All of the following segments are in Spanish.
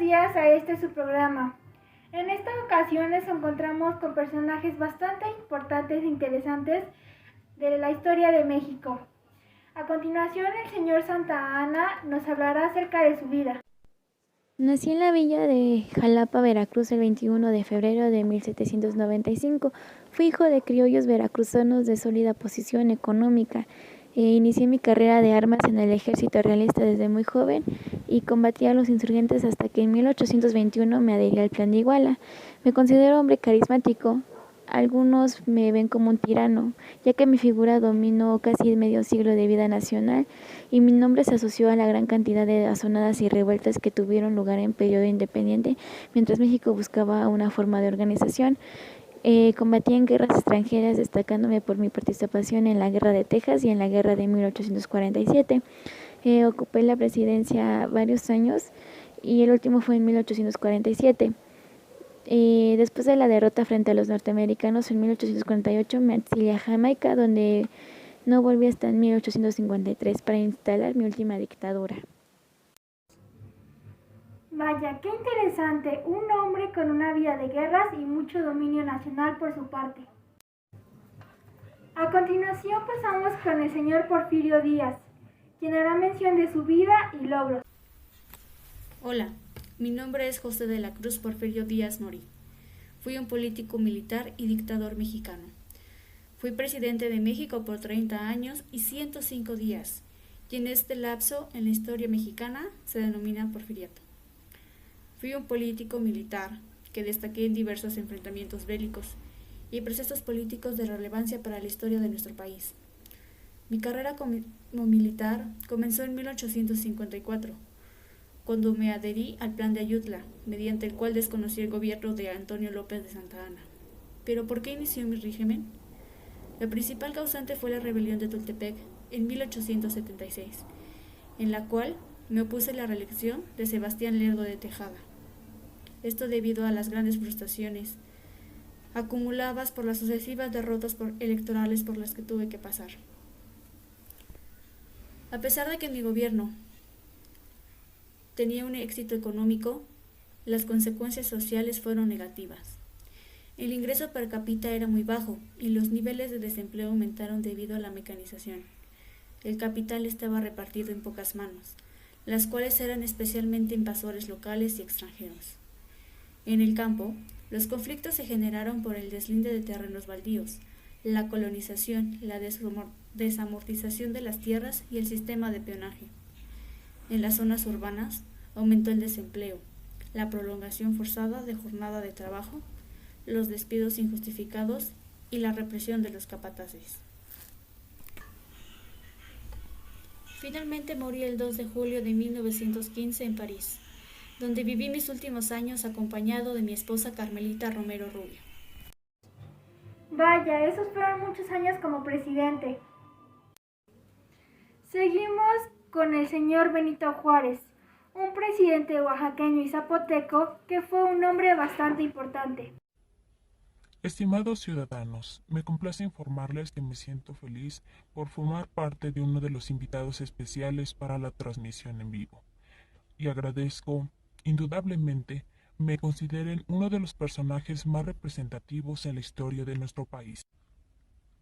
días a este su programa. En esta ocasión nos encontramos con personajes bastante importantes e interesantes de la historia de México. A continuación, el señor Santa Anna nos hablará acerca de su vida. Nací en la villa de Jalapa, Veracruz, el 21 de febrero de 1795. Fui hijo de criollos veracruzanos de sólida posición económica. Inicié mi carrera de armas en el ejército realista desde muy joven y combatí a los insurgentes hasta que en 1821 me adherí al Plan de Iguala. Me considero hombre carismático. Algunos me ven como un tirano, ya que mi figura dominó casi medio siglo de vida nacional y mi nombre se asoció a la gran cantidad de azonadas y revueltas que tuvieron lugar en periodo independiente, mientras México buscaba una forma de organización. Combatí en guerras extranjeras, destacándome por mi participación en la Guerra de Texas y en la Guerra de 1847. Ocupé la presidencia varios años y el último fue en 1847. Después de la derrota frente a los norteamericanos en 1848 me exilié a Jamaica, donde no volví hasta en 1853 para instalar mi última dictadura. Vaya, qué interesante, un hombre con una vida de guerras y mucho dominio nacional por su parte. A continuación pasamos con el señor Porfirio Díaz, quien hará mención de su vida y logros. Hola, mi nombre es José de la Cruz Porfirio Díaz Morí. Fui un político militar y dictador mexicano. Fui presidente de México por 30 años y 105 días, y en este lapso en la historia mexicana se denomina porfiriato. Fui un político militar que destaqué en diversos enfrentamientos bélicos y procesos políticos de relevancia para la historia de nuestro país. Mi carrera como militar comenzó en 1854, cuando me adherí al Plan de Ayutla, mediante el cual desconocí el gobierno de Antonio López de Santa Anna. ¿Pero por qué inició mi régimen? La principal causante fue la rebelión de Tultepec en 1876, en la cual me opuse a la reelección de Sebastián Lerdo de Tejada. Esto debido a las grandes frustraciones acumuladas por las sucesivas derrotas electorales por las que tuve que pasar. A pesar de que mi gobierno tenía un éxito económico, las consecuencias sociales fueron negativas. El ingreso per cápita era muy bajo y los niveles de desempleo aumentaron debido a la mecanización. El capital estaba repartido en pocas manos, las cuales eran especialmente invasores locales y extranjeros. En el campo, los conflictos se generaron por el deslinde de terrenos baldíos, la colonización, la desamortización de las tierras y el sistema de peonaje. En las zonas urbanas aumentó el desempleo, la prolongación forzada de jornada de trabajo, los despidos injustificados y la represión de los capataces. Finalmente morí el 2 de julio de 1915 en París, donde viví mis últimos años acompañado de mi esposa Carmelita Romero Rubio. Vaya, esos fueron muchos años como presidente. Seguimos con el señor Benito Juárez, un presidente oaxaqueño y zapoteco que fue un hombre bastante importante. Estimados ciudadanos, me complace informarles que me siento feliz por formar parte de uno de los invitados especiales para la transmisión en vivo. Y agradezco, indudablemente, me consideren uno de los personajes más representativos en la historia de nuestro país.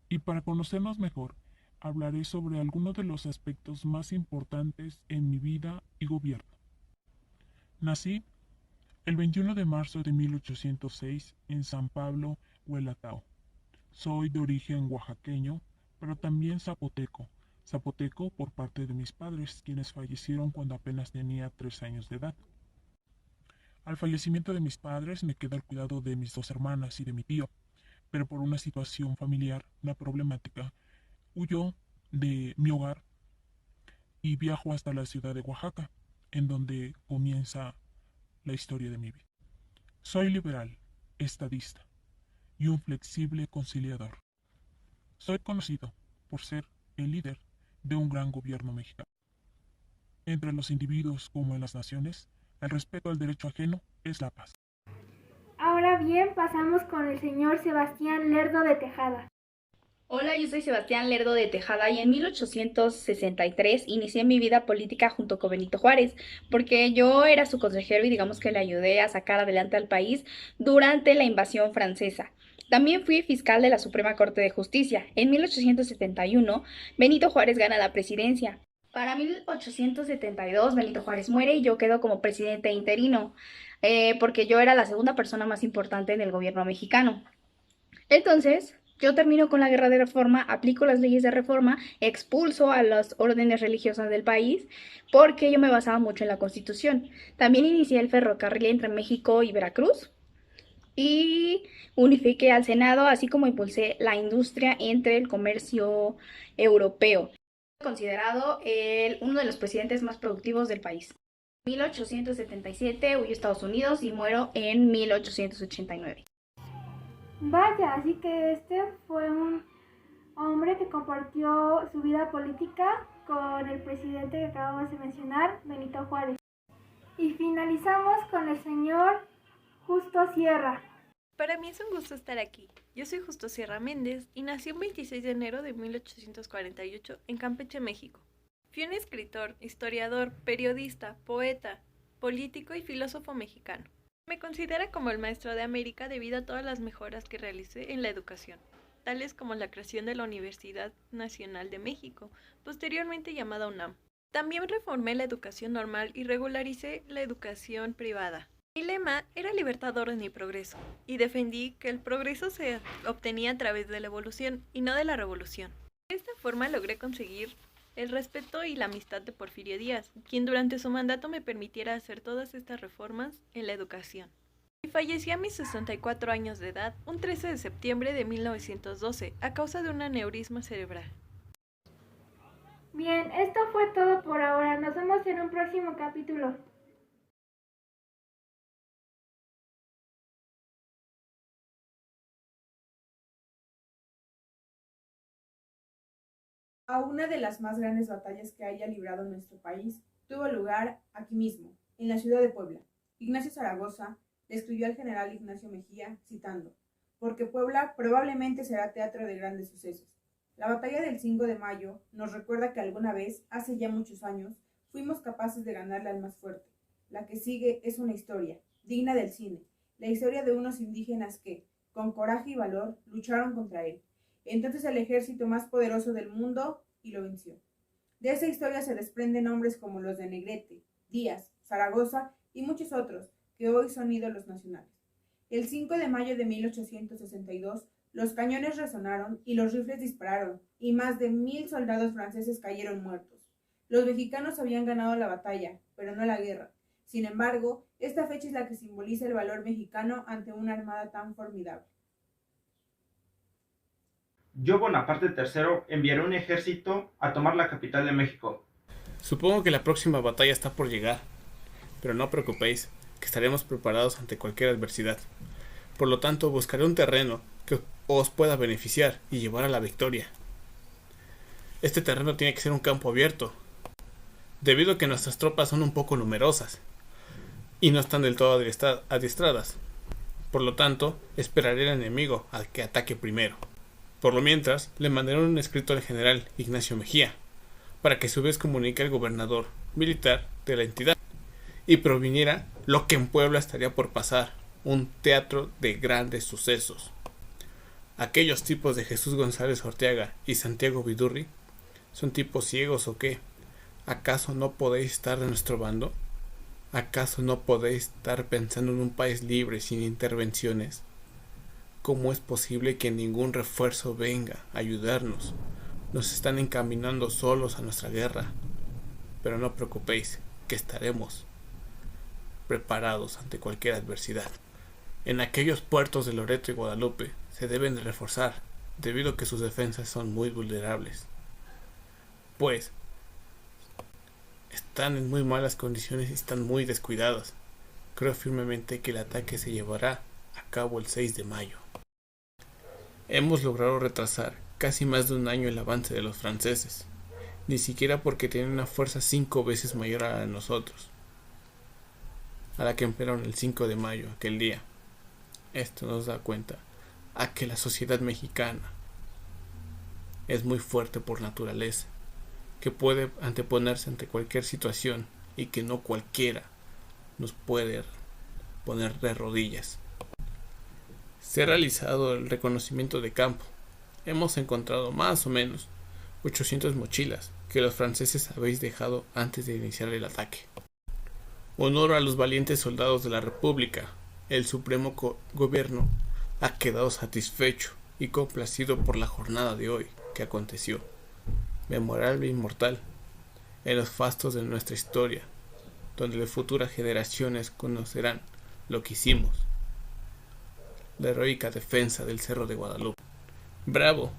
Y para conocernos mejor, hablaré sobre algunos de los aspectos más importantes en mi vida y gobierno. Nací el 21 de marzo de 1806 en San Pablo, Huelatao. Soy de origen oaxaqueño, pero también zapoteco. Zapoteco por parte de mis padres, quienes fallecieron cuando apenas tenía 3 años de edad. Al fallecimiento de mis padres me queda el cuidado de mis 2 hermanas y de mi tío, pero por una situación familiar, una problemática, huyó de mi hogar y viajo hasta la ciudad de Oaxaca, en donde comienza la historia de mi vida. Soy liberal, estadista y un flexible conciliador. Soy conocido por ser el líder de un gran gobierno mexicano. Entre los individuos como en las naciones, el respeto al derecho ajeno es la paz. Ahora bien, pasamos con el señor Sebastián Lerdo de Tejada. Hola, yo soy Sebastián Lerdo de Tejada y en 1863 inicié mi vida política junto con Benito Juárez, porque yo era su consejero y digamos que le ayudé a sacar adelante al país durante la invasión francesa. También fui fiscal de la Suprema Corte de Justicia. En 1871, Benito Juárez gana la presidencia. Para 1872, Benito Juárez muere y yo quedo como presidente interino, porque yo era la segunda persona más importante en el gobierno mexicano. Entonces, yo termino con la guerra de reforma, aplico las leyes de reforma, expulso a las órdenes religiosas del país, porque yo me basaba mucho en la Constitución. También inicié el ferrocarril entre México y Veracruz y unifiqué al Senado, así como impulsé la industria entre el comercio europeo. Considerado uno de los presidentes más productivos del país. En 1877 huyo a Estados Unidos y muero en 1889. Vaya, así que este fue un hombre que compartió su vida política con el presidente que acabamos de mencionar, Benito Juárez. Y finalizamos con el señor Justo Sierra. Para mí es un gusto estar aquí. Yo soy Justo Sierra Méndez y nací el 26 de enero de 1848 en Campeche, México. Fui un escritor, historiador, periodista, poeta, político y filósofo mexicano. Me considera como el maestro de América debido a todas las mejoras que realicé en la educación, tales como la creación de la Universidad Nacional de México, posteriormente llamada UNAM. También reformé la educación normal y regularicé la educación privada. Mi lema era libertad, orden y progreso, y defendí que el progreso se obtenía a través de la evolución y no de la revolución. De esta forma logré conseguir el respeto y la amistad de Porfirio Díaz, quien durante su mandato me permitiera hacer todas estas reformas en la educación. Y fallecí a mis 64 años de edad, un 13 de septiembre de 1912, a causa de un aneurisma cerebral. Bien, esto fue todo por ahora. Nos vemos en un próximo capítulo. A una de las más grandes batallas que haya librado nuestro país tuvo lugar aquí mismo, en la ciudad de Puebla. Ignacio Zaragoza le escribió al general Ignacio Mejía, citando: «Porque Puebla probablemente será teatro de grandes sucesos». La batalla del 5 de mayo nos recuerda que alguna vez, hace ya muchos años, fuimos capaces de ganarle al más fuerte. La que sigue es una historia, digna del cine, la historia de unos indígenas que, con coraje y valor, lucharon contra él. Entonces el ejército más poderoso del mundo, y lo venció. De esa historia se desprenden nombres como los de Negrete, Díaz, Zaragoza y muchos otros que hoy son ídolos nacionales. El 5 de mayo de 1862, los cañones resonaron y los rifles dispararon, y más de 1000 soldados franceses cayeron muertos. Los mexicanos habían ganado la batalla, pero no la guerra. Sin embargo, esta fecha es la que simboliza el valor mexicano ante una armada tan formidable. Yo, Bonaparte III, enviaré un ejército a tomar la capital de México. Supongo que la próxima batalla está por llegar, pero no os preocupéis, que estaremos preparados ante cualquier adversidad. Por lo tanto, buscaré un terreno que os pueda beneficiar y llevar a la victoria. Este terreno tiene que ser un campo abierto, debido a que nuestras tropas son un poco numerosas y no están del todo adiestradas. Por lo tanto, esperaré al enemigo a que ataque primero. Por lo mientras, le mandaré un escrito al general Ignacio Mejía, para que a su vez comunique al gobernador militar de la entidad y proviniera lo que en Puebla estaría por pasar, un teatro de grandes sucesos. Aquellos tipos de Jesús González Orteaga y Santiago Vidurri, ¿son tipos ciegos o qué? ¿Acaso no podéis estar de nuestro bando? ¿Acaso no podéis estar pensando en un país libre sin intervenciones? ¿Cómo es posible que ningún refuerzo venga a ayudarnos? Nos están encaminando solos a nuestra guerra. Pero no os preocupéis, que estaremos preparados ante cualquier adversidad. En aquellos puertos de Loreto y Guadalupe se deben de reforzar, debido a que sus defensas son muy vulnerables, pues están en muy malas condiciones y están muy descuidadas. Creo firmemente que el ataque se llevará a cabo el 6 de mayo. Hemos logrado retrasar casi más de un año el avance de los franceses, ni siquiera porque tienen una fuerza 5 veces mayor a la de nosotros, a la que emplearon el 5 de mayo aquel día. Esto nos da cuenta a que la sociedad mexicana es muy fuerte por naturaleza, que puede anteponerse ante cualquier situación y que no cualquiera nos puede poner de rodillas. Se ha realizado el reconocimiento de campo. Hemos encontrado más o menos 800 mochilas que los franceses habéis dejado antes de iniciar el ataque. Honor a los valientes soldados de la República. El Supremo Gobierno ha quedado satisfecho y complacido por la jornada de hoy que aconteció, memorable e inmortal, en los fastos de nuestra historia, donde las futuras generaciones conocerán lo que hicimos, la heroica defensa del Cerro de Guadalupe. Bravo,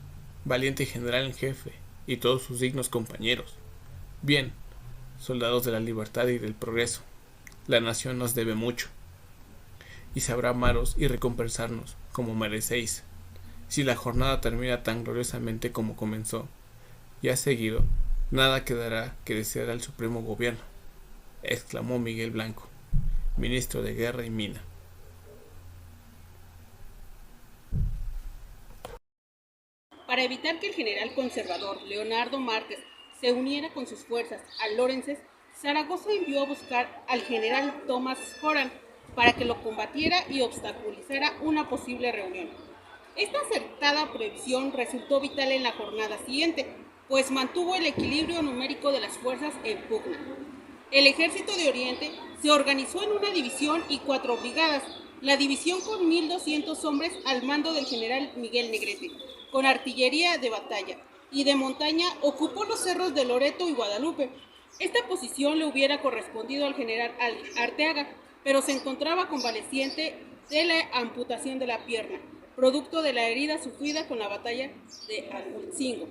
valiente general en jefe y todos sus dignos compañeros. Bien, soldados de la libertad y del progreso, la nación nos debe mucho, y sabrá amaros y recompensarnos como merecéis. Si la jornada termina tan gloriosamente como comenzó, y ha seguido, nada quedará que desear al Supremo Gobierno, exclamó Miguel Blanco, ministro de Guerra y Mina. Para evitar que el general conservador Leonardo Márquez se uniera con sus fuerzas a Lorenzes, Zaragoza envió a buscar al general Tomás Joran para que lo combatiera y obstaculizara una posible reunión. Esta acertada previsión resultó vital en la jornada siguiente, pues mantuvo el equilibrio numérico de las fuerzas en pugna. El ejército de Oriente se organizó en una división y 4 brigadas, la división con 1.200 hombres al mando del general Miguel Negrete, con artillería de batalla, y de montaña ocupó los cerros de Loreto y Guadalupe. Esta posición le hubiera correspondido al general Arteaga, pero se encontraba convaleciente de la amputación de la pierna, producto de la herida sufrida con la batalla de Acultzingo.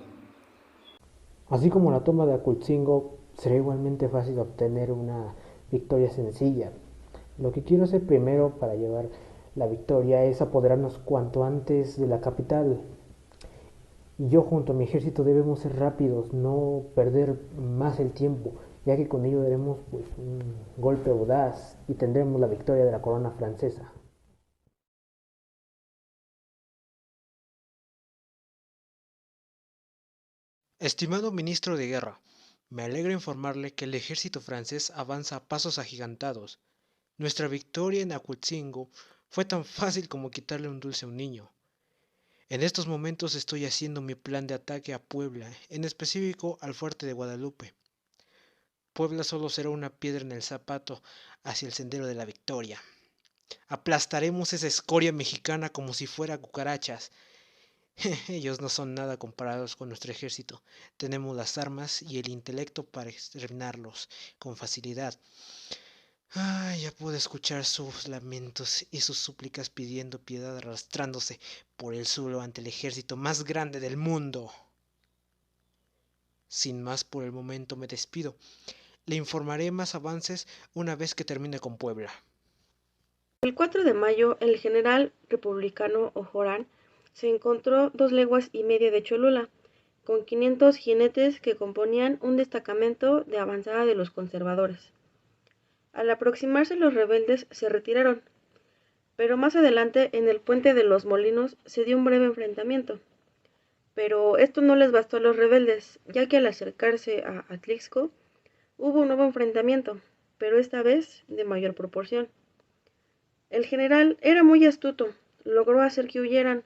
Así como la toma de Acultzingo, será igualmente fácil obtener una victoria sencilla. Lo que quiero hacer primero para llevar la victoria es apoderarnos cuanto antes de la capital. Y yo junto a mi ejército debemos ser rápidos, no perder más el tiempo, ya que con ello daremos un golpe audaz y tendremos la victoria de la corona francesa. Estimado ministro de Guerra, me alegra informarle que el ejército francés avanza a pasos agigantados. Nuestra victoria en Acultzingo fue tan fácil como quitarle un dulce a un niño. En estos momentos estoy haciendo mi plan de ataque a Puebla, en específico al fuerte de Guadalupe. Puebla solo será una piedra en el zapato hacia el sendero de la victoria. Aplastaremos esa escoria mexicana como si fuera cucarachas. Ellos no son nada comparados con nuestro ejército. Tenemos las armas y el intelecto para exterminarlos con facilidad. Ya puedo escuchar sus lamentos y sus súplicas pidiendo piedad arrastrándose por el suelo ante el ejército más grande del mundo. Sin más por el momento me despido. Le informaré más avances una vez que termine con Puebla. El 4 de mayo, el general republicano O'Joran se encontró 2 leguas y media de Cholula, con 500 jinetes que componían un destacamento de avanzada de los conservadores. Al aproximarse los rebeldes se retiraron, pero más adelante en el puente de los Molinos se dio un breve enfrentamiento. Pero esto no les bastó a los rebeldes, ya que al acercarse a Atlixco hubo un nuevo enfrentamiento, pero esta vez de mayor proporción. El general era muy astuto, logró hacer que huyeran,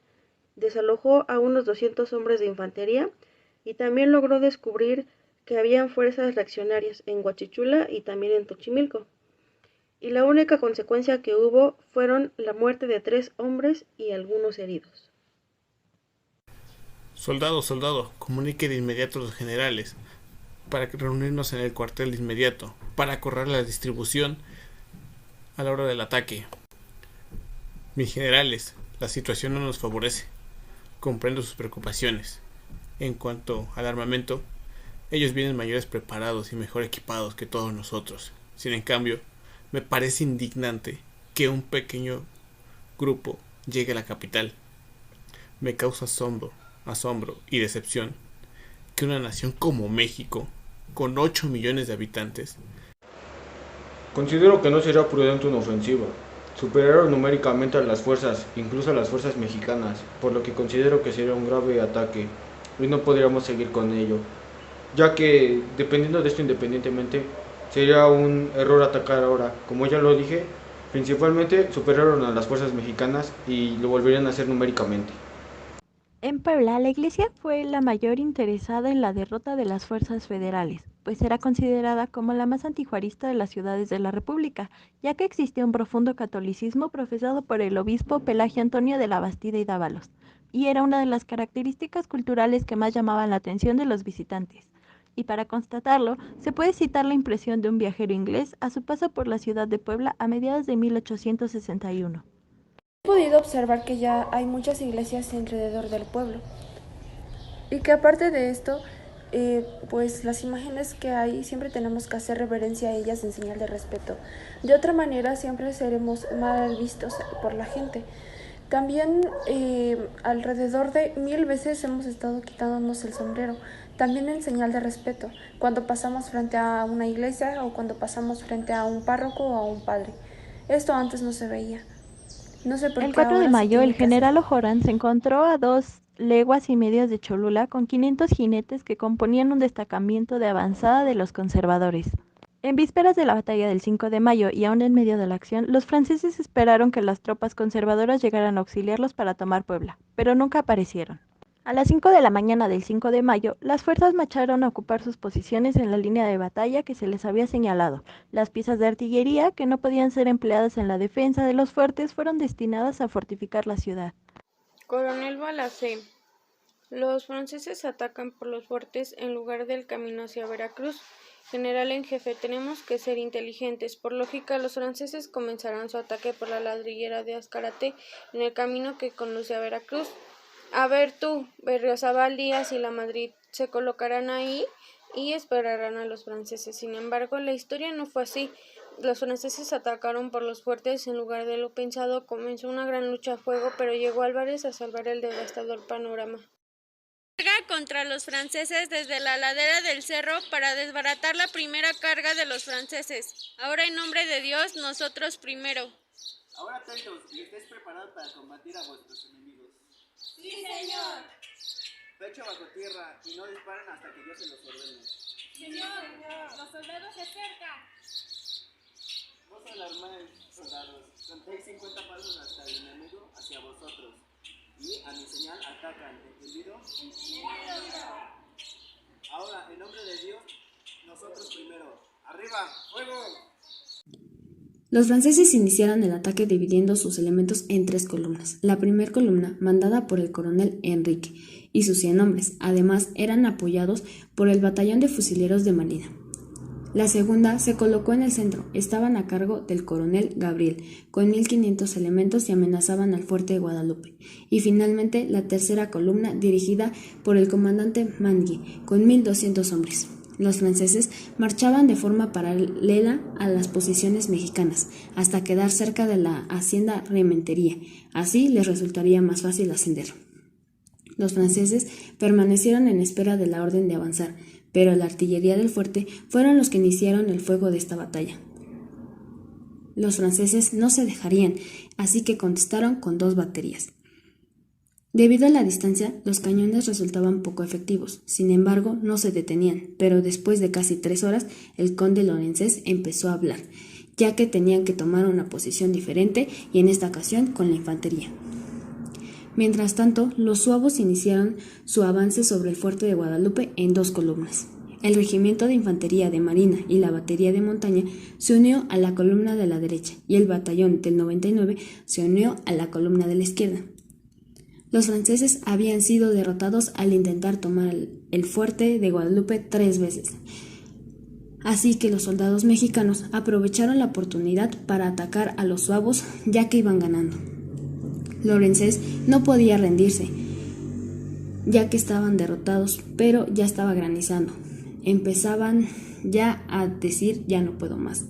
desalojó a unos 200 hombres de infantería y también logró descubrir que habían fuerzas reaccionarias en Huachichula y también en Tochimilco. Y la única consecuencia que hubo fueron la muerte de 3 hombres y algunos heridos. Soldado, comunique de inmediato a los generales para reunirnos en el cuartel de inmediato, para correr la distribución a la hora del ataque. Mis generales, la situación no nos favorece. Comprendo sus preocupaciones. En cuanto al armamento, ellos vienen mayores preparados y mejor equipados que todos nosotros. Sin en cambio, me parece indignante que un pequeño grupo llegue a la capital. Me causa asombro y decepción que una nación como México, con 8 millones de habitantes, considero que no sería prudente una ofensiva. Superaron numéricamente a las fuerzas, incluso a las fuerzas mexicanas, por lo que considero que sería un grave ataque. y no podríamos seguir con ello, ya que dependiendo de esto independientemente, sería un error atacar ahora. Como ya lo dije, principalmente superaron a las fuerzas mexicanas y lo volverían a hacer numéricamente. En Puebla, la Iglesia fue la mayor interesada en la derrota de las fuerzas federales, pues era considerada como la más antijuarista de las ciudades de la República, ya que existía un profundo catolicismo profesado por el obispo Pelagio Antonio de la Bastida y Dávalos, y era una de las características culturales que más llamaban la atención de los visitantes. Y para constatarlo, se puede citar la impresión de un viajero inglés a su paso por la ciudad de Puebla a mediados de 1861. He podido observar que ya hay muchas iglesias alrededor del pueblo y que aparte de esto, pues las imágenes que hay siempre tenemos que hacer reverencia a ellas en señal de respeto. De otra manera siempre seremos mal vistos por la gente. También alrededor de 1000 veces hemos estado quitándonos el sombrero, también en señal de respeto, cuando pasamos frente a una iglesia o cuando pasamos frente a un párroco o a un padre. Esto antes no se veía. No sé por El qué 4 de ahora se mayo, tiene el que hacer. general O'Horan se encontró a 2 leguas y medias de Cholula con 500 jinetes que componían un destacamento de avanzada de los conservadores. En vísperas de la batalla del 5 de mayo y aún en medio de la acción, los franceses esperaron que las tropas conservadoras llegaran a auxiliarlos para tomar Puebla, pero nunca aparecieron. A las 5 de la mañana del 5 de mayo, las fuerzas marcharon a ocupar sus posiciones en la línea de batalla que se les había señalado. Las piezas de artillería, que no podían ser empleadas en la defensa de los fuertes, fueron destinadas a fortificar la ciudad. Coronel Balacé. Los franceses atacan por los fuertes en lugar del camino hacia Veracruz. General en jefe, tenemos que ser inteligentes. Por lógica, los franceses comenzarán su ataque por la ladrillera de Azcárate en el camino que conduce a Veracruz. A ver tú, Berriozábal, Díaz y La Madrid se colocarán ahí y esperarán a los franceses. Sin embargo, la historia no fue así. Los franceses atacaron por los fuertes en lugar de lo pensado. Comenzó una gran lucha a fuego, pero llegó Álvarez a salvar el devastador panorama. Carga contra los franceses desde la ladera del cerro para desbaratar la primera carga de los franceses. Ahora, en nombre de Dios, nosotros primero. Ahora atentos y estéis preparados para combatir a vuestros enemigos. ¡Sí, señor! Pecho bajo tierra y no disparen hasta que yo se los ordene. ¡Señor! ¡Los soldados se acercan! No os alarméis, soldados. Contéis 50 pasos hasta el enemigo hacia vosotros. Y a mi señal atacan. ¿Entendido? Ahora, en nombre de Dios, nosotros primero. ¡Arriba! ¡Fuego! Los franceses iniciaron el ataque dividiendo sus elementos en 3 columnas. La primera columna, mandada por el coronel Enrique y sus 100 hombres, además eran apoyados por el batallón de fusileros de Marina. La segunda se colocó en el centro, estaban a cargo del coronel Gabriel, con 1500 elementos y amenazaban al fuerte de Guadalupe. Y finalmente la tercera columna, dirigida por el comandante Mangui, con 1200 hombres. Los franceses marchaban de forma paralela a las posiciones mexicanas, hasta quedar cerca de la hacienda Rementería. Así les resultaría más fácil ascender. Los franceses permanecieron en espera de la orden de avanzar, pero la artillería del fuerte fueron los que iniciaron el fuego de esta batalla. Los franceses no se dejarían, así que contestaron con 2 baterías. Debido a la distancia, los cañones resultaban poco efectivos, sin embargo no se detenían, pero después de casi 3 horas el conde Lorenzés empezó a hablar, ya que tenían que tomar una posición diferente y en esta ocasión con la infantería. Mientras tanto, los suabos iniciaron su avance sobre el fuerte de Guadalupe en 2 columnas. El regimiento de infantería de marina y la batería de montaña se unió a la columna de la derecha y el batallón del 99 se unió a la columna de la izquierda. Los franceses habían sido derrotados al intentar tomar el fuerte de Guadalupe 3 veces. Así que los soldados mexicanos aprovecharon la oportunidad para atacar a los suabos ya que iban ganando. Lorenzés no podía rendirse, ya que estaban derrotados, pero ya estaba granizando. Empezaban ya a decir ya no puedo más.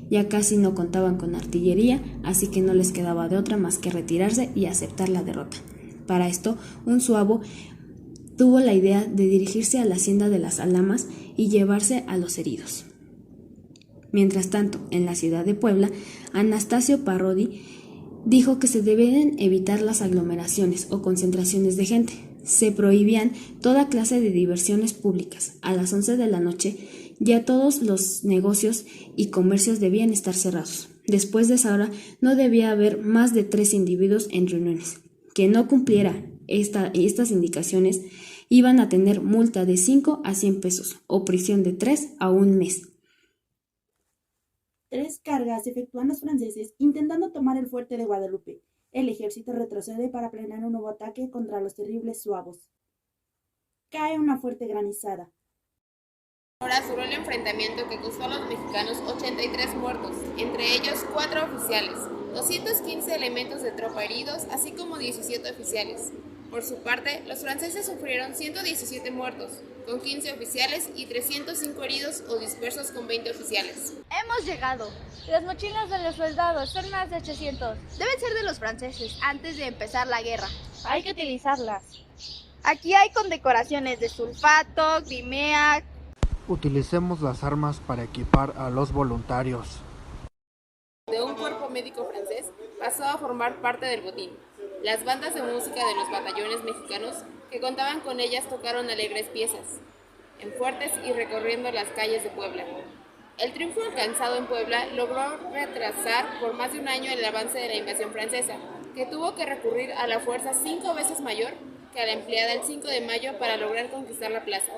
Ya casi no contaban con artillería, así que no les quedaba de otra más que retirarse y aceptar la derrota. Para esto, un suabo tuvo la idea de dirigirse a la hacienda de las Alamas y llevarse a los heridos. Mientras tanto, en la ciudad de Puebla, Anastasio Parodi dijo que se deben evitar las aglomeraciones o concentraciones de gente, Se prohibían toda clase de diversiones públicas. A las 11 de la noche ya todos los negocios y comercios debían estar cerrados. Después de esa hora no debía haber más de 3 individuos en reuniones. Quien no cumpliera estas indicaciones iban a tener multa de 5 a 100 pesos o prisión de 3 a 1 mes. 3 cargas efectúan los franceses intentando tomar el fuerte de Guadalupe. El ejército retrocede para planear un nuevo ataque contra los terribles suavos. Cae una fuerte granizada. Horas duró el enfrentamiento que costó a los mexicanos 83 muertos, entre ellos 4 oficiales, 215 elementos de tropa heridos, así como 17 oficiales. Por su parte, los franceses sufrieron 117 muertos, con 15 oficiales y 305 heridos o dispersos con 20 oficiales. Hemos llegado. Las mochilas de los soldados son más de 800. Deben ser de los franceses antes de empezar la guerra. Hay que utilizarlas. Aquí hay condecoraciones de sulfato, Crimea. Utilicemos las armas para equipar a los voluntarios. De un cuerpo médico francés pasó a formar parte del botín. Las bandas de música de los batallones mexicanos que contaban con ellas tocaron alegres piezas, en fuertes y recorriendo las calles de Puebla. El triunfo alcanzado en Puebla logró retrasar por más de un año el avance de la invasión francesa, que tuvo que recurrir a la fuerza 5 veces mayor que a la empleada el 5 de mayo para lograr conquistar la plaza.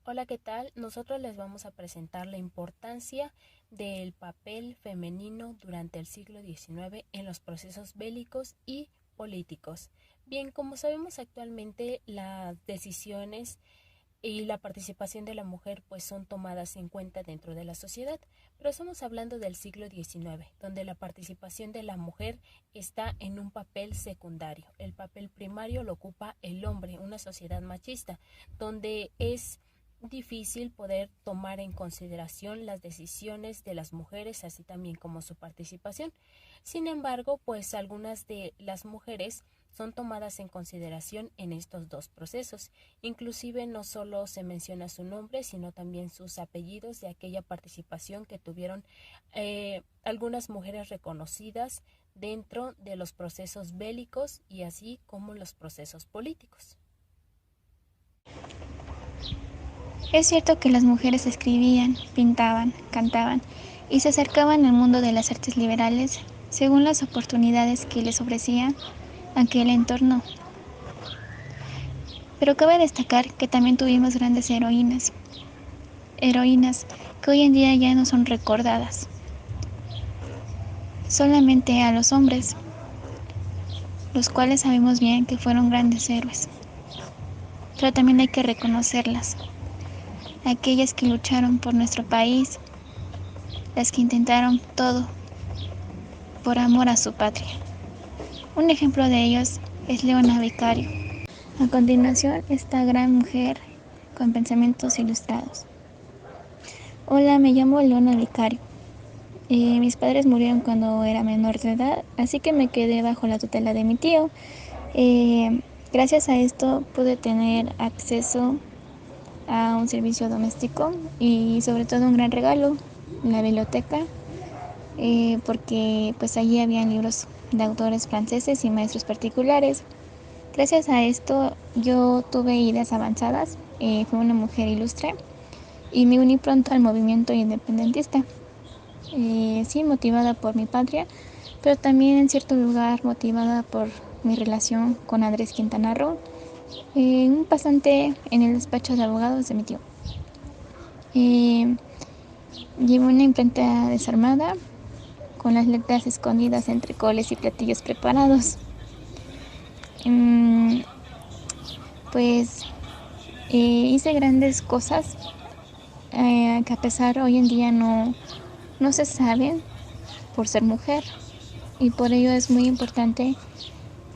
Hola, ¿qué tal? Nosotros les vamos a presentar la importancia del papel femenino durante el siglo XIX en los procesos bélicos y políticos. Bien, como sabemos actualmente, las decisiones y la participación de la mujer pues son tomadas en cuenta dentro de la sociedad, pero estamos hablando del siglo XIX, donde la participación de la mujer está en un papel secundario. El papel primario lo ocupa el hombre, una sociedad machista, donde es difícil poder tomar en consideración las decisiones de las mujeres, así también como su participación. Sin embargo, pues algunas de las mujeres son tomadas en consideración en estos dos procesos. Inclusive no solo se menciona su nombre, sino también sus apellidos de aquella participación que tuvieron algunas mujeres reconocidas dentro de los procesos bélicos y así como los procesos políticos. Es cierto que las mujeres escribían, pintaban, cantaban y se acercaban al mundo de las artes liberales según las oportunidades que les ofrecía aquel entorno. Pero cabe destacar que también tuvimos grandes heroínas que hoy en día ya no son recordadas. Solamente a los hombres, los cuales sabemos bien que fueron grandes héroes. Pero también hay que reconocerlas. Aquellas que lucharon por nuestro país, las que intentaron todo por amor a su patria. Un ejemplo de ellos es Leona Vicario. A continuación, esta gran mujer con pensamientos ilustrados. Hola, me llamo Leona Vicario. Mis padres murieron cuando era menor de edad, así que me quedé bajo la tutela de mi tío. Gracias a esto pude tener acceso a un servicio doméstico y sobre todo un gran regalo, la biblioteca, porque pues allí habían libros de autores franceses y maestros particulares. Gracias a esto yo tuve ideas avanzadas, fui una mujer ilustre y me uní pronto al movimiento independentista, sí, motivada por mi patria, pero también en cierto lugar motivada por mi relación con Andrés Quintana Roo, un pasante en el despacho de abogados de mi tío. Llevo una imprenta desarmada con las letras escondidas entre coles y platillos preparados. Pues hice grandes cosas que a pesar hoy en día no se saben por ser mujer, y por ello es muy importante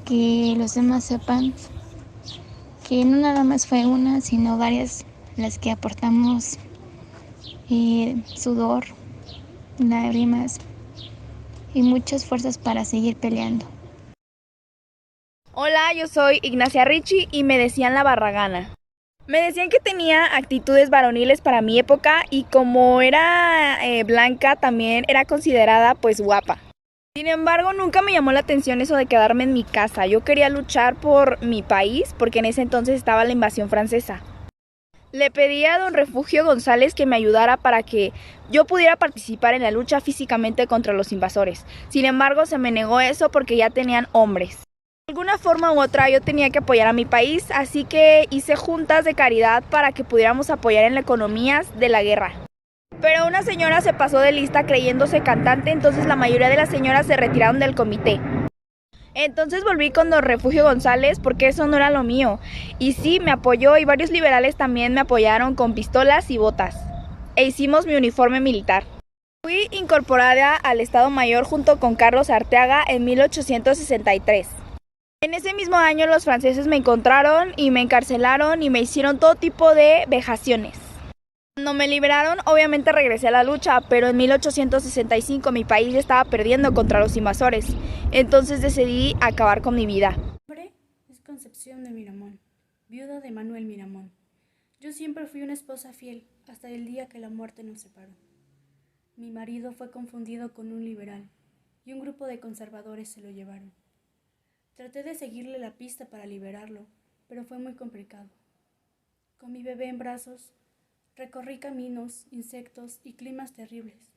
que los demás sepan que no nada más fue una, sino varias las que aportamos sudor, lágrimas y muchas fuerzas para seguir peleando. Hola, yo soy Ignacia Ricci y me decían la Barragana. Me decían que tenía actitudes varoniles para mi época y como era blanca también era considerada pues guapa. Sin embargo, nunca me llamó la atención eso de quedarme en mi casa. Yo quería luchar por mi país porque en ese entonces estaba la invasión francesa. Le pedí a don Refugio González que me ayudara para que yo pudiera participar en la lucha físicamente contra los invasores. Sin embargo, se me negó eso porque ya tenían hombres. De alguna forma u otra yo tenía que apoyar a mi país, así que hice juntas de caridad para que pudiéramos apoyar en la economía de la guerra. Pero una señora se pasó de lista creyéndose cantante, entonces la mayoría de las señoras se retiraron del comité. Entonces volví con don Refugio González porque eso no era lo mío. Y sí, me apoyó y varios liberales también me apoyaron con pistolas y botas. E hicimos mi uniforme militar. Fui incorporada al Estado Mayor junto con Carlos Arteaga en 1863. En ese mismo año los franceses me encontraron y me encarcelaron y me hicieron todo tipo de vejaciones. Cuando me liberaron, obviamente regresé a la lucha, pero en 1865 mi país estaba perdiendo contra los invasores. Entonces decidí acabar con mi vida. Mi nombre es Concepción de Miramón, viuda de Manuel Miramón. Yo siempre fui una esposa fiel hasta el día que la muerte nos separó. Mi marido fue confundido con un liberal y un grupo de conservadores se lo llevaron. Traté de seguirle la pista para liberarlo, pero fue muy complicado. Con mi bebé en brazos, recorrí caminos, insectos y climas terribles.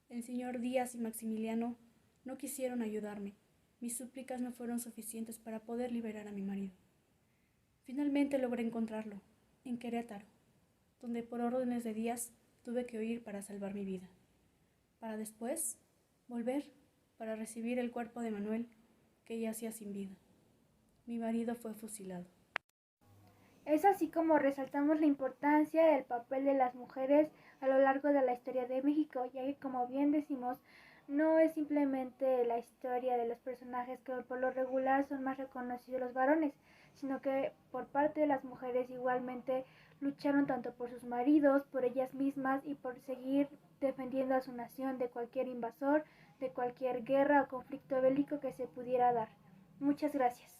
El señor Díaz y Maximiliano no quisieron ayudarme. Mis súplicas no fueron suficientes para poder liberar a mi marido. Finalmente logré encontrarlo, en Querétaro, donde por órdenes de Díaz tuve que huir para salvar mi vida. Para después volver para recibir el cuerpo de Manuel, que yacía sin vida. Mi marido fue fusilado. Es así como resaltamos la importancia del papel de las mujeres a lo largo de la historia de México, ya que como bien decimos, no es simplemente la historia de los personajes que por lo regular son más reconocidos los varones, sino que por parte de las mujeres igualmente lucharon tanto por sus maridos, por ellas mismas y por seguir defendiendo a su nación de cualquier invasor, de cualquier guerra o conflicto bélico que se pudiera dar. Muchas gracias.